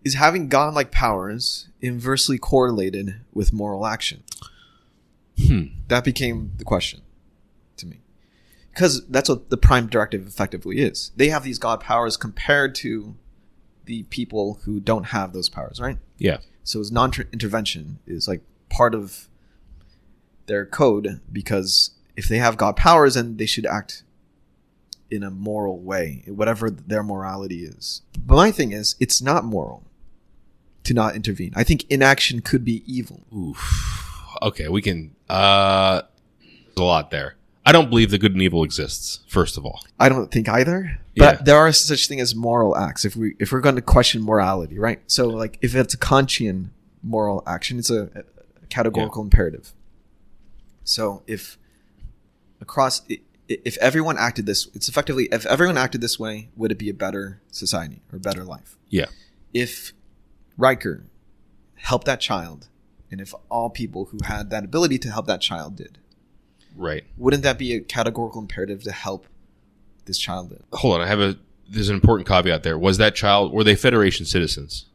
is having godlike powers inversely correlated with moral action? That became the question to me. Because that's what the prime directive effectively is. They have these god powers compared to the people who don't have those powers, right? Yeah. So it's non-intervention is like part of their code, because if they have god powers, then they should act in a moral way, whatever their morality is. But my thing is, it's not moral to not intervene. I think inaction could be evil. Oof. Okay, we can... there's a lot there. I don't believe that good and evil exists, first of all. I don't think either. But there are such thing as moral acts if we're going to question morality, right? So like if it's a Kantian moral action, it's a categorical imperative. So if everyone acted this, it's effectively, if everyone acted this way, would it be a better society or better life? Yeah. If Riker helped that child, and if all people who had that ability to help that child did, right, wouldn't that be a categorical imperative to help this child live? Hold on, there's an important caveat there. Were they Federation citizens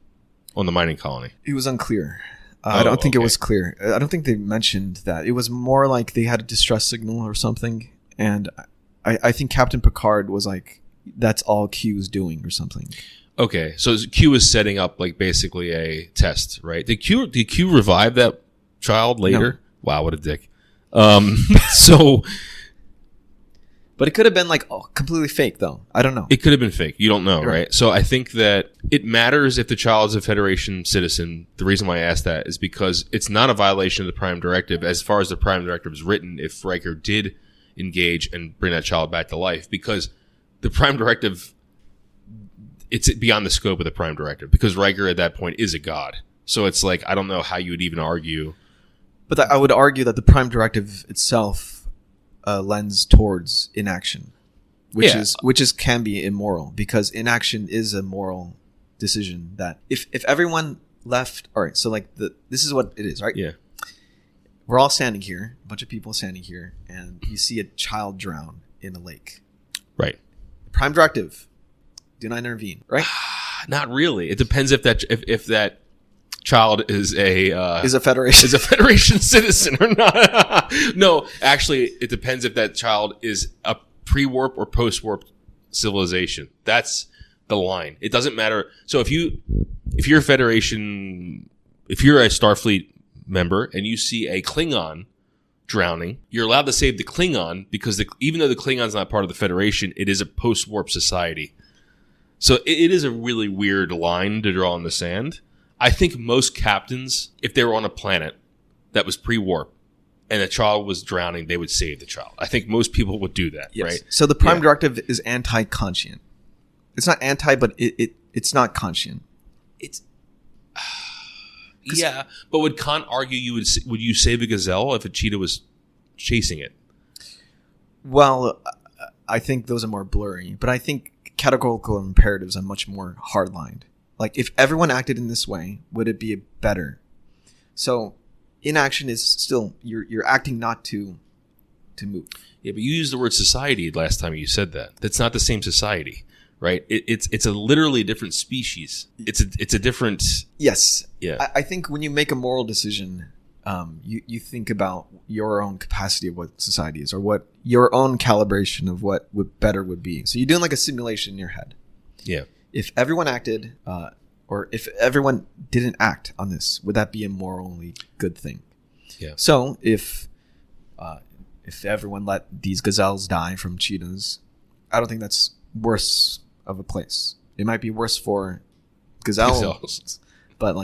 on the mining colony? It was unclear. I don't think it was clear. I don't think they mentioned that. It was more like they had a distress signal or something, and I think Captain Picard was like, that's all Q is doing or something. Okay, so Q is setting up like basically a test, right? Did Q revive that child later? No. Wow, what a dick. So... But it could have been like completely fake, though. I don't know. It could have been fake. You don't know, right? So I think that it matters if the child is a Federation citizen. The reason why I asked that is because it's not a violation of the Prime Directive as far as the Prime Directive is written if Riker did engage and bring that child back to life, because the Prime Directive, it's beyond the scope of the Prime Directive, because Riker at that point is a god. So it's like, I don't know how you would even argue. But I would argue that the Prime Directive itself lends towards inaction, which can be immoral, because inaction is a moral decision. That if everyone left, all right, so like this is what it is, right? Yeah, we're all standing here, a bunch of people standing here, and you see a child drown in a lake, right? Prime Directive, do not intervene, right? Not really. It depends if that child is a Federation citizen or not. No, actually, it depends if that child is a pre-warp or post-warp civilization. That's the line. It doesn't matter. So if you're a Federation, if you're a Starfleet member and you see a Klingon drowning, you're allowed to save the Klingon, because even though the Klingon's not part of the Federation, it is a post-warp society. So it is a really weird line to draw in the sand. I think most captains, if they were on a planet that was pre-warp and a child was drowning, they would save the child. I think most people would do that, yes. Right? So the Prime Directive is anti-conscient. It's not anti, but it's not conscient. It's yeah, but would Kant argue would you save a gazelle if a cheetah was chasing it? Well, I think those are more blurry, but I think categorical imperatives are much more hard-lined. Like, if everyone acted in this way, would it be better? So, inaction is still, you're acting not to move. Yeah, but you used the word society last time you said that. That's not the same society, right? It's a literally different species. It's a different... Yes. Yeah. I think when you make a moral decision, you think about your own capacity of what society is, or what your own calibration of what better would be. So you're doing like a simulation in your head. Yeah. If everyone acted, or if everyone didn't act on this, would that be a morally good thing? Yeah. So if everyone let these gazelles die from cheetahs, I don't think that's worse of a place. It might be worse for gazelles. But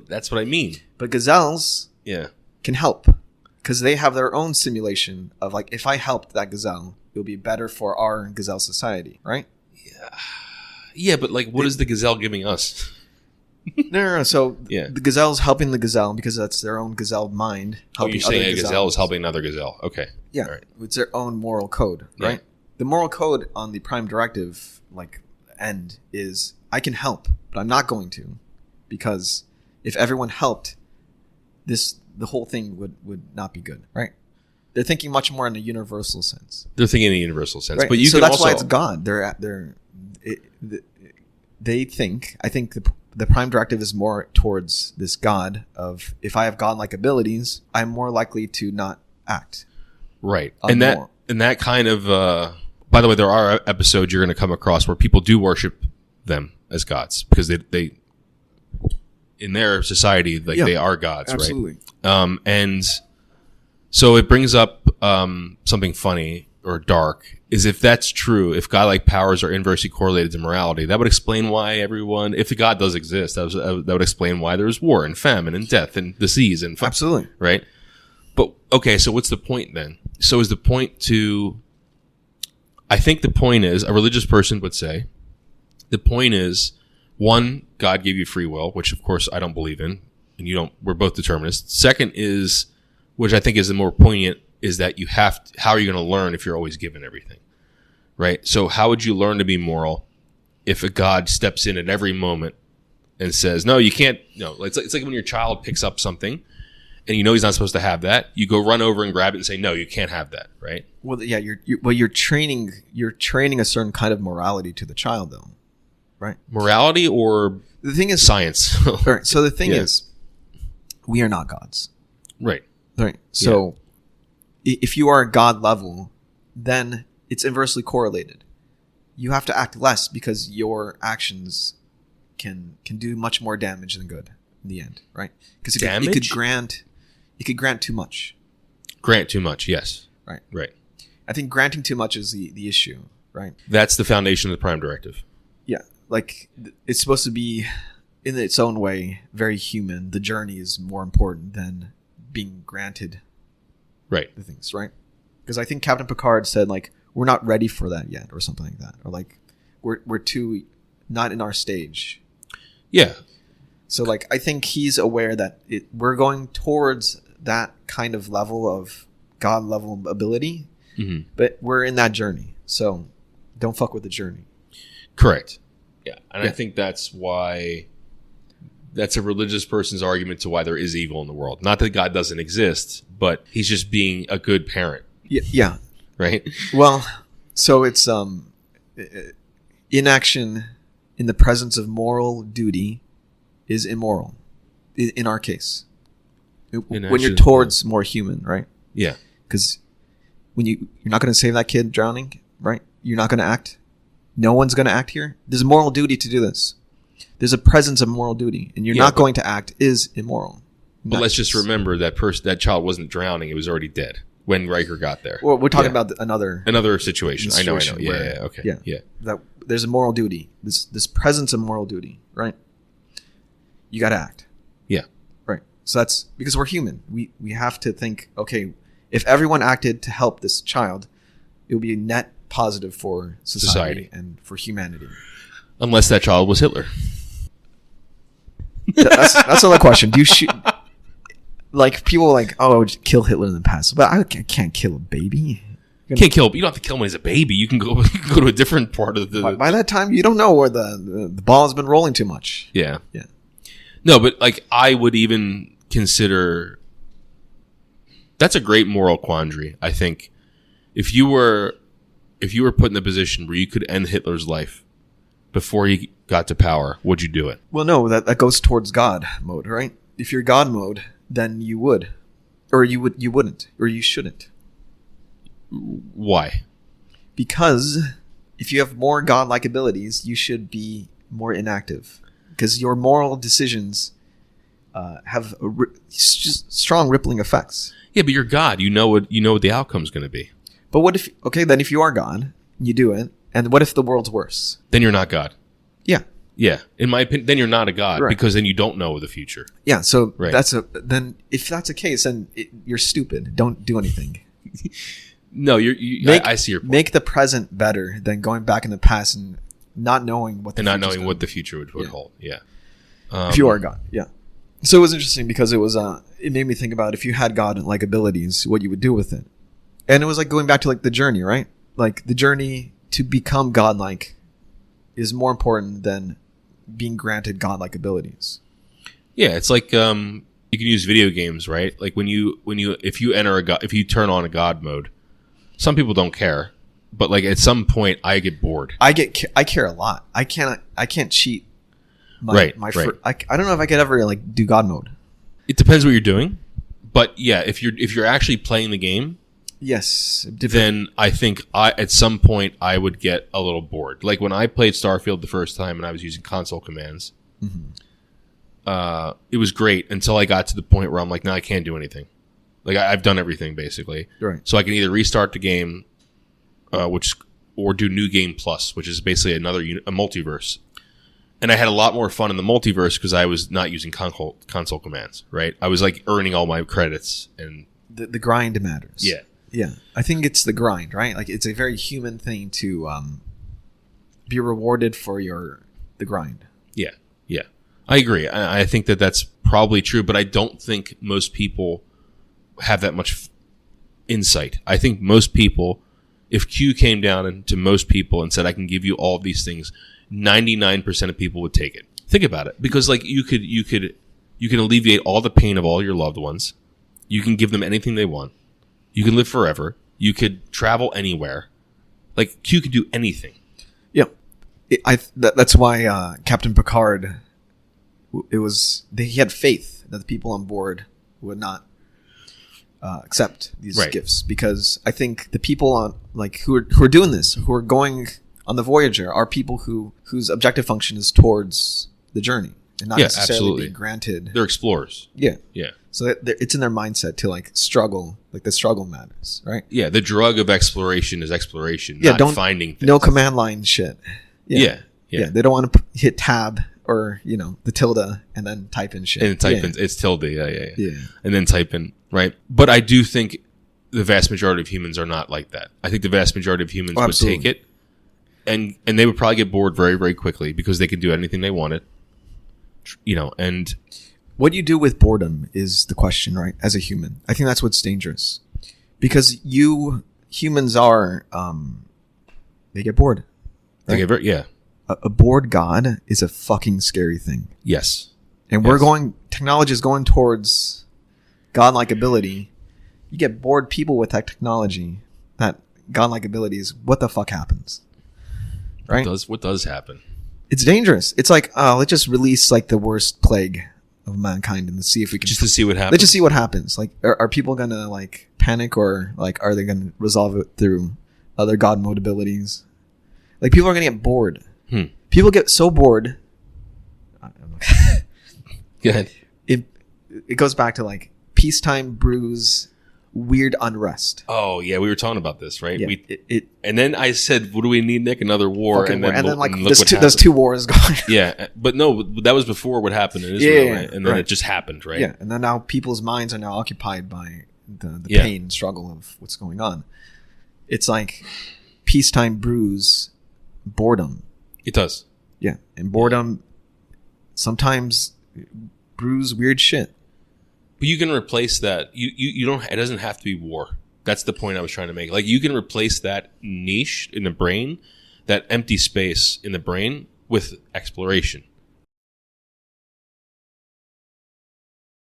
that's what I mean. But gazelles, can help, because they have their own simulation of like, if I helped that gazelle, it would be better for our gazelle society, right? Yeah. Yeah, but what is the gazelle giving us? No. So the gazelle's helping the gazelle because that's their own gazelle mind. You're saying a gazelle is helping another gazelle. Okay. Yeah. Right. It's their own moral code, right? Yeah. The moral code on the Prime Directive, end is, I can help, but I'm not going to, because if everyone helped, the whole thing would not be good, right? They're thinking much more in a universal sense. Right? But so that's why it's God. They think, I think the prime directive is more towards this God of, if I have godlike abilities, I'm more likely to not act. Right. And that kind of, by the way, there are episodes you're going to come across where people do worship them as gods because they in their society, like they are gods, absolutely. right? And so it brings up something funny or dark, is if that's true, if godlike powers are inversely correlated to morality, that would explain why everyone, if the God does exist, that would explain why there's war and famine and death and disease and absolutely, right? But okay, so what's the point then? So is the point to, I think the point is, a religious person would say, the point is, one, God gave you free will, which of course I don't believe in, and you don't, we're both determinists. Second is, which I think is the more poignant, is that you have to, how are you going to learn if you're always given everything? Right? So how would you learn to be moral if a God steps in at every moment and says, no, you can't, no, it's like when your child picks up something and you know he's not supposed to have that, you go run over and grab it and say, no, you can't have that, right? Well, yeah, you're training a certain kind of morality to the child, though, right? Morality or the thing is science. All right, so the thing is, we are not gods. Right. Right. So if you are God level, then it's inversely correlated. You have to act less because your actions can do much more damage than good in the end, right? Because it could grant too much. Grant too much, yes. Right. Right. I think granting too much is the issue, right? That's the foundation of the prime directive. Yeah. Like, it's supposed to be, in its own way, very human. The journey is more important than being granted right the things, right? Because I think Captain Picard said, like, we're not ready for that yet, or something like that, or like we're too not in our stage. Yeah. So like I think he's aware that we're going towards that kind of level of God level ability, but we're in that journey. So don't fuck with the journey. Correct. Yeah, and I think that's why. That's a religious person's argument to why there is evil in the world. Not that God doesn't exist, but he's just being a good parent. Yeah. Right? Well, so it's inaction in the presence of moral duty is immoral in our case. When you're towards more human, right? Yeah. Because when you're not going to save that kid drowning, right? You're not going to act. No one's going to act here. There's a moral duty to do this. There's a presence of moral duty, and you're not going to act is immoral. But let's just remember that child wasn't drowning; it was already dead when Riker got there. Well, we're talking about another situation. I know. Yeah. Okay. Yeah. That there's a moral duty. This presence of moral duty, right? You got to act. Yeah. Right. So that's because we're human. We have to think. Okay, if everyone acted to help this child, it would be a net positive for society and for humanity. Unless that child was Hitler. That's another question. Do you shoot? Like, people are like, oh, I would kill Hitler in the past, but I can't kill a baby. You can't kill. You don't have to kill him when he's a baby. You can go to a different part of the. By that time, you don't know where the ball has been rolling too much. Yeah. No, but like I would even consider. That's a great moral quandary. I think if you were put in the position where you could end Hitler's life before he got to power, would you do it? Well, no, that goes towards God mode, right? If you're God mode, then you would, or you wouldn't, or you shouldn't. Why? Because if you have more godlike abilities, you should be more inactive, because your moral decisions have strong rippling effects. Yeah, but you're God. You know what the outcome's going to be. But what if? Okay, then if you are God, you do it, and what if the world's worse? Then you're not God. Yeah. Yeah, in my opinion, then you're not a God, right, because then you don't know the future. Yeah, so right, then if that's the case, then you're stupid. Don't do anything. No, I see your point. Make the present better than going back in the past and not knowing what the future would hold. Yeah. If you are God, yeah. So it was interesting because it made me think about if you had God-like abilities, what you would do with it. And it was like going back to like the journey, right? Like the journey to become God-like is more important than being granted godlike abilities. Yeah, it's like you can use video games, right? Like if you turn on a God mode, some people don't care, but like at some point I get bored. I care a lot. I can't cheat Right. I don't know if I could ever like do God mode. It depends what you're doing, but yeah, if you're actually playing the game, yes, then I think at some point I would get a little bored. Like when I played Starfield the first time and I was using console commands, it was great until I got to the point where I'm like, no, I can't do anything. Like I've done everything basically, right? So I can either restart the game, or do New Game Plus, which is basically a multiverse. And I had a lot more fun in the multiverse because I was not using console commands, right? I was like earning all my credits and the grind matters. Yeah. Yeah. I think it's the grind, right? Like it's a very human thing to be rewarded for the grind. Yeah. Yeah. I agree. I think that that's probably true, but I don't think most people have that much insight. I think most people, if Q came down to most people and said, I can give you all of these things, 99% of people would take it. Think about it. Because like you can alleviate all the pain of all your loved ones. You can give them anything they want. You can live forever. You could travel anywhere. Like Q could do anything. Yeah. That's why Captain Picard, he had faith that the people on board would not accept these gifts, because I think the people on who are doing this, who are going on the Voyager, are people whose objective function is towards the journey and not necessarily being granted. They're explorers. Yeah, yeah. So it's in their mindset to struggle. Like the struggle matters, right? Yeah, the drug of exploration is exploration. Yeah, not finding things. No command line shit. Yeah. They don't want to hit tab or the tilde and then type in shit. And type in it's tilde. Yeah. And then type in. Right. But I do think the vast majority of humans are not like that. I think the vast majority of humans would take it and they would probably get bored very, very quickly because they can do anything they wanted. And what you do with boredom is the question, right? As a human, I think that's what's dangerous, because humans are, they get bored. Right? They get a bored God is a fucking scary thing. Yes. And technology is going towards godlike ability. You get bored people with that technology, that godlike abilities. What the fuck happens? Right? What does happen? It's dangerous. It's like, let's just release the worst plague of mankind and see if we can to see what happens. Let's just see what happens. Like, are people gonna panic, or are they gonna resolve it through other god mode abilities? Like, people are gonna get bored. People get so bored. Go ahead. It goes back to peacetime brews weird unrest. Oh yeah, we were talking about this, right? Yeah, and then I said, "What do we need, Nick? Another war?" And then there's two wars going. Yeah, but no, that was before what happened in Israel, right? And then it just happened, right? Yeah, and then now people's minds are now occupied by the pain and struggle of what's going on. It's like peacetime brews boredom. It does. Yeah, and boredom sometimes brews weird shit. But you can replace that. You don't. It doesn't have to be war. That's the point I was trying to make. Like, you can replace that niche in the brain, that empty space in the brain, with exploration.